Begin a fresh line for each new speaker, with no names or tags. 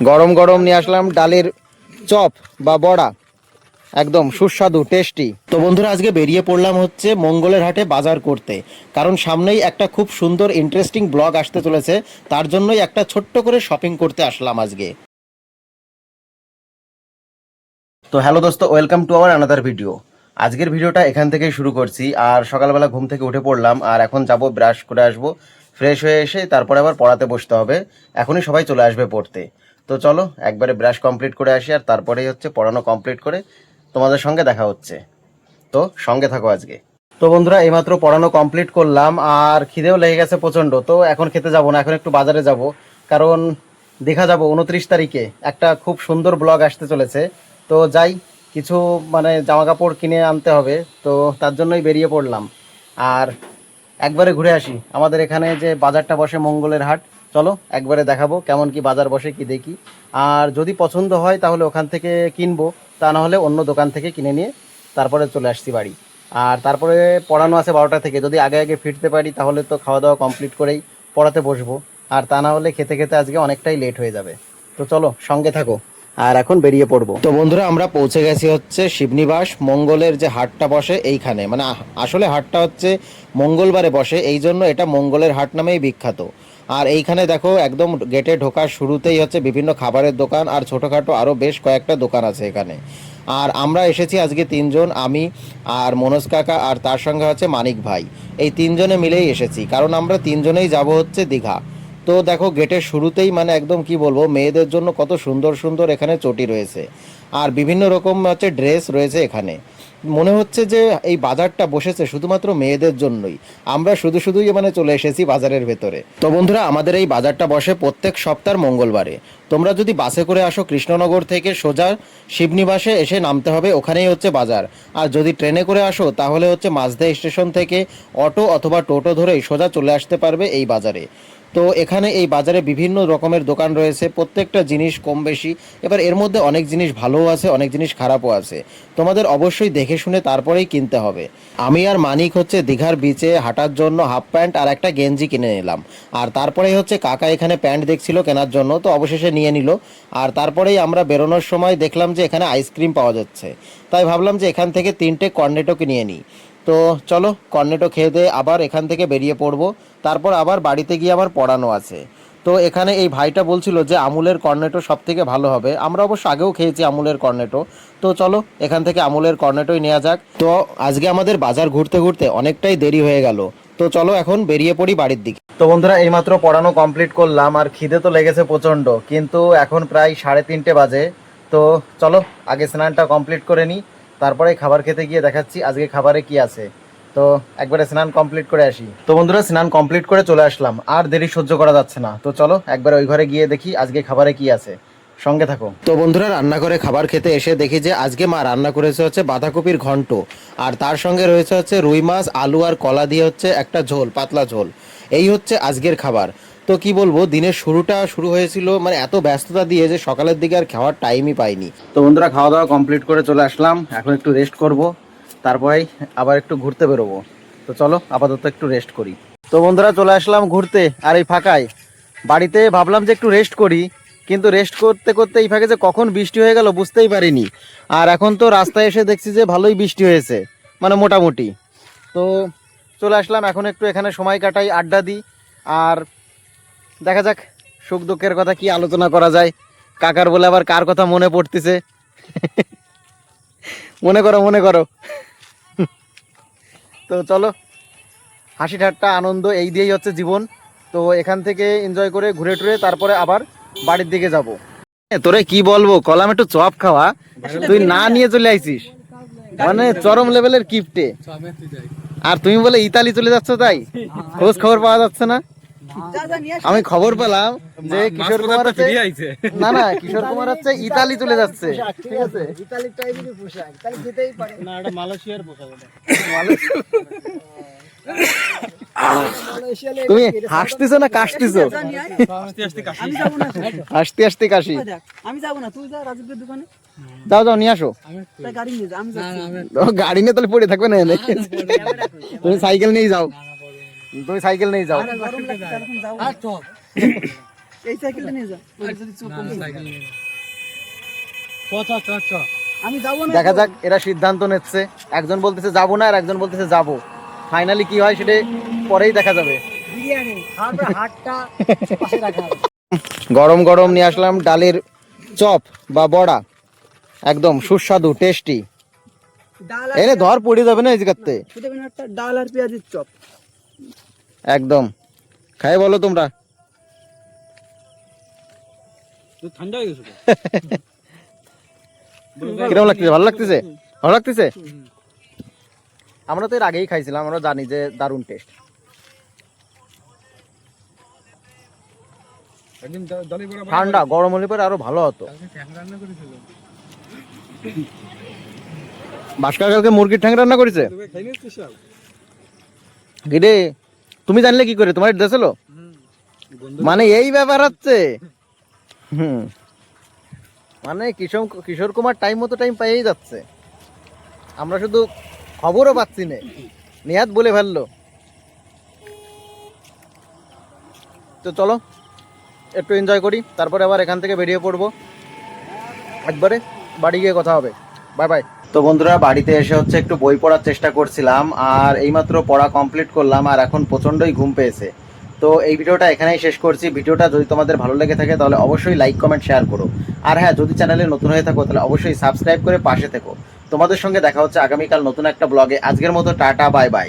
গরম গরম নিয়ে আসলাম ডালের চপ বা বড়া, একদম সুস্বাদু টেস্টি। তো বন্ধুরা আজকে বেরিয়ে পড়লাম হচ্ছে মঙ্গলের হাটে বাজার করতে, কারণ সামনেই একটা খুব সুন্দর ইন্টারেস্টিং ব্লগ আসতে চলেছে, তার জন্যই একটা ছোট্ট করে শপিং করতে আসলাম আজকে। তো হ্যালো দোস্ত, welcome to our another video. আজকের ভিডিওটা এখান থেকেই শুরু করছি। আর সকালবেলা ঘুম থেকে উঠে পড়লাম, আর এখন যাব ব্রাশ করে আসবো, ফ্রেশ হয়ে এসে তারপরে আবার পড়াতে বসতে হবে। এখনই সবাই চলে আসবে পড়তে। তো চলো একবারে ব্রাশ কমপ্লিট করে আসি, আর তারপরেই হচ্ছে পড়ানো কমপ্লিট করে তোমাদের সঙ্গে দেখা হচ্ছে। তো সঙ্গে থাকো আজকে। তো বন্ধুরা এইমাত্র পড়ানো কমপ্লিট করলাম, আর খিদেও লেগে গেছে প্রচণ্ড। তো এখন খেতে যাব না, এখন একটু বাজারে যাব, কারণ দেখা যাব 29 তারিখে একটা খুব সুন্দর ব্লগ আসতে চলেছে। তো যাই, কিছু মানে জামা কাপড় কিনে আনতে হবে, তো তার জন্যই বেরিয়ে পড়লাম। আর একবারে ঘুরে আসি আমাদের এখানে যে বাজারটা বসে মঙ্গলের হাট। চলো একবারে দেখাবো কেমন কি বাজার বসে, কি দেখি। আর যদি পছন্দ হয় তাহলে ওখান থেকে কিনবো, তা না হলে অন্য দোকান থেকে কিনে নিয়ে তারপরে চলে আসছি বাড়ি। আর তারপরে পড়ানো আছে 12টা থেকে, যদি আগে আগে ফিরতে পারি তাহলে তো খাওয়া দাওয়া কমপ্লিট করেই পড়াতে বসবো। আর তা না হলে খেতে খেতে আজকে অনেকটাই লেট হয়ে যাবে। তো চলো সঙ্গে থাকো, আর এখন বেরিয়ে পড়বো। তো বন্ধুরা আমরা পৌঁছে গেছি হচ্ছে শিবনিবাস, মঙ্গলের যে হাটটা বসে এইখানে। মানে আসলে হাটটা হচ্ছে মঙ্গলবারে বসে, এই জন্য এটা মঙ্গলের হাট নামেই বিখ্যাত। আর এইখানে দেখো একদম গেটে ঢোকার শুরুতেই হচ্ছে বিভিন্ন খাবারের দোকান, আর ছোটোখাটো আরও বেশ কয়েকটা দোকান আছে এখানে। আর আমরা এসেছি আজকে তিনজন, আমি আর মনোজ কাকা আর তার সঙ্গে হচ্ছে মানিক ভাই। এই তিনজনে মিলেই এসেছি, কারণ আমরা তিনজনেই যাব হচ্ছে দীঘা। তো দেখো গেটের শুরুতেই মানে একদম কি বলবো, মেয়েদের জন্য কত সুন্দর সুন্দর এখানে চটি রয়েছে, আর বিভিন্ন রকম হচ্ছে ড্রেস রয়েছে এখানে। মনে হচ্ছে যে এই বাজারটা বসেছে শুধুমাত্র মেয়েদের জন্যই। আমরা শুধুই মানে চলে এসেছি বাজারের ভেতরে। তো বন্ধুরা আমাদের এই বাজারটা বসে প্রত্যেক সপ্তাহের মঙ্গলবারে। তোমরা যদি বাসে করে আসো কৃষ্ণনগর থেকে সোজা শিবনিবাসে এসে নামতে হবে, ওখানেই হচ্ছে বাজার। আর যদি ট্রেনে করে আসো তাহলে হচ্ছে মাঝদা স্টেশন থেকে অটো অথবা টোটো ধরেই সোজা চলে আসতে পারবে এই বাজারে। তো এখানে এই বাজারে বিভিন্ন রকমের দোকান রয়েছে, প্রত্যেকটা জিনিস কম বেশি। এবার এর মধ্যে অনেক জিনিস ভালোও আছে, অনেক জিনিস খারাপও আছে। তোমাদের অবশ্যই দেখে শুনে তারপরেই কিনতে হবে। আমি আর মানিক হচ্ছে দীঘার বিচে হাঁটার জন্য হাফ প্যান্ট আর একটা গেঞ্জি কিনে নিলাম। আর তারপরেই হচ্ছে কাকা এখানে প্যান্ট দেখছিল কেনার জন্য, তো অবশেষে নিয়ে নিল। আর তারপরেই আমরা বেরোনোর সময় দেখলাম যে এখানে আইসক্রিম পাওয়া যাচ্ছে, তাই ভাবলাম যে এখান থেকে 3টে কর্নেটো কিনে নিই। তো চলো কর্নেটো খেয়ে দিয়ে আবার এখান থেকে বেরিয়ে পড়বো। তারপর আবার বাড়িতে গিয়ে আবার পড়ানো আছে। তো এখানে এই ভাইটা বলছিল যে আমুলের কর্নেটো সব থেকে ভালো হবে। আমরা অবশ্য আগেও খেয়েছি আমুলের কর্নেটো। তো চলো এখান থেকে আমুলের কর্নেটোই নেওয়া যাক। তো আজকে আমাদের বাজার ঘুরতে ঘুরতে অনেকটাই দেরি হয়ে গেল। তো চলো এখন বেরিয়ে পড়ি বাড়ির দিকে। তো বন্ধুরা এইমাত্র পড়ানো কমপ্লিট করলাম, আর খিদে তো লেগেছে প্রচণ্ড, কিন্তু এখন প্রায় 3:30 বাজে। তো চলো আগে স্নানটা কমপ্লিট করে নিই, তারপরে খাবার খেতে গিয়ে দেখাচ্ছি আজকে খাবারে কি আছে। তো একবারে স্নান কমপ্লিট করে আসি। তো বন্ধুরা স্নান কমপ্লিট করে চলে আসলাম, আর দেরি সহ্য করা যাচ্ছে না। তো চলো একবার ওই ঘরে গিয়ে দেখি আজকে খাবারে কি আছে, সঙ্গে থাকো। তো বন্ধুরা রান্নাঘরে খাবার খেতে এসে দেখি যে আজকে মা রান্না করেছে হচ্ছে বাঁধাকপির ঘন্ট, আর তার সঙ্গে রয়েছে হচ্ছে রুই মাছ, আলু আর কলা দিয়ে হচ্ছে একটা ঝোল, পাতলা ঝোল। এই হচ্ছে আজকের খাবার। তো কি বলবো, দিনের শুরুটা শুরু হয়েছিল মানে এত ব্যস্ততা দিয়ে যে সকালের দিকে আর খাওয়ার টাইমই পাইনি। তো বন্ধুরা খাওয়া দাওয়া কমপ্লিট করে চলে আসলাম, এখন একটু রেস্ট করব, তারপরেই আবার একটু ঘুরতে বেরোবো। তো চলো আপাতত একটু রেস্ট করি। তো বন্ধুরা চলে আসলাম ঘুরতে, আর এই ফাঁকায় বাড়িতে ভাবলাম যে একটু রেস্ট করি, কিন্তু রেস্ট করতে করতে এই ফাঁকে যে কখন বৃষ্টি হয়ে গেল বুঝতেই পারিনি। আর এখন তো রাস্তায় এসে দেখছি যে ভালোই বৃষ্টি হয়েছে, মানে মোটামুটি। তো চলে আসলাম এখন একটু এখানে সময় কাটাই, আড্ডা দিই, আর দেখা যাক সুখ দুঃখের কথা কি আলোচনা করা যায়। কাকার বলে আবার কার কথা মনে পড়তেছে মনে করো মনে করো। তো চলো, হাসি ঠাট্টা আনন্দ এই দিয়েই হচ্ছে জীবন। তো এখান থেকে এনজয় করে ঘুরে টুরে তারপরে আবার বাড়ির দিকে যাব। তোরে কি বলবো, কলাম একটু চপ খাওয়া, তুই না নিয়ে চলে আইছিস, মানে চরম লেভেলের কিপটে। আর তুমি বলে ইতালি চলে যাচ্ছ, তাই খোঁজ খবর পাওয়া যাচ্ছে না। আমি খবর পেলাম যে কিশোর কুমার হচ্ছে, না না কিশোর কুমার হচ্ছে ইতালি চলে যাচ্ছে, ঠিক আছে। তুমি হাসতেছো না কাশতেছো? হাসতে হাসতে কাশি। আমি যাবো না, তুই যা রাজীবের দোকানে, যাও যাও নিয়ে আসো। গাড়ি নিয়ে তাহলে পড়ে থাকবে না, তুমি সাইকেল নিয়ে যাও, তুমি সাইকেল নিয়ে যাও।
এই সাইকেলটা নিয়ে যা আর যদি চোখ কমে
সাইকেল নিয়ে চ
আমি যাবো না
দেখা যাক এরা সিদ্ধান্ত নিচ্ছে, একজন বলতেছে যাবো না আর একজন বলতেছে যাবো। ফাইনালি কি হয় সেটা পরেই দেখা যাবে।
বিরিয়ানি খাবে হাতটা পাশে রাখা
গরম গরম নিয়ে আসলাম ডালের চপ বা বড়া, একদম সুস্বাদু টেস্টি।
ডাল
এনে ধর পড়ে যাবে না এই জায়গাতে,
শুধু একটা ডাল আর পেঁয়াজের চপ
একদম। খাই বলো তোমরা।
ঠান্ডা হয়ে গেছে
কিরকম লাগতেছে? ভালো লাগতেছে? ভালো লাগতেছে? আমরা তো এর আগেই খাইছিলাম, আমরা জানি যে দারুণ টেস্ট।
একদিন দলি বড়া
ঠান্ডা গরম হলে পরে আরো ভালো হতো।
রান্না করেছিল
ভাস্কর কালকে মুরগির ঠ্যাং রান্না করেছে।
তুমি খাই নিস স্পেশাল
গিরে তুমি জানলে কি করে? তোমার দেছিল মানে এই ব্যাপার হচ্ছে। হুম, মানে কিশোর কুমার টাইম মতো টাইম পেয়েই যাচ্ছে, আমরা শুধু খবরও পাচ্ছি না। নিহাত বলে ফেললো। তো চলো একটু এনজয় করি, তারপরে আবার এখান থেকে বেরিয়ে পড়বো, একবারে বাড়ি গিয়ে কথা হবে। Bye bye. তো বন্ধুরা বাড়িতে এসে হচ্ছে একটু বই পড়ার চেষ্টা করছিলাম, আর এইমাত্র পড়া কমপ্লিট করলাম, আর এখন প্রচণ্ডই ঘুম পেয়েছে। তো এই ভিডিওটা এখানেই শেষ করছি। ভিডিওটা যদি তোমাদের ভালো লেগে থাকে তাহলে অবশ্যই লাইক কমেন্ট শেয়ার করো, আর হ্যাঁ যদি চ্যানেলে নতুন হয়ে থাকো তাহলে অবশ্যই সাবস্ক্রাইব করে পাশে থেকো। তোমাদের সঙ্গে দেখা হচ্ছে আগামীকাল নতুন একটা ব্লগে। আজকের মতো টাটা, বাই বাই।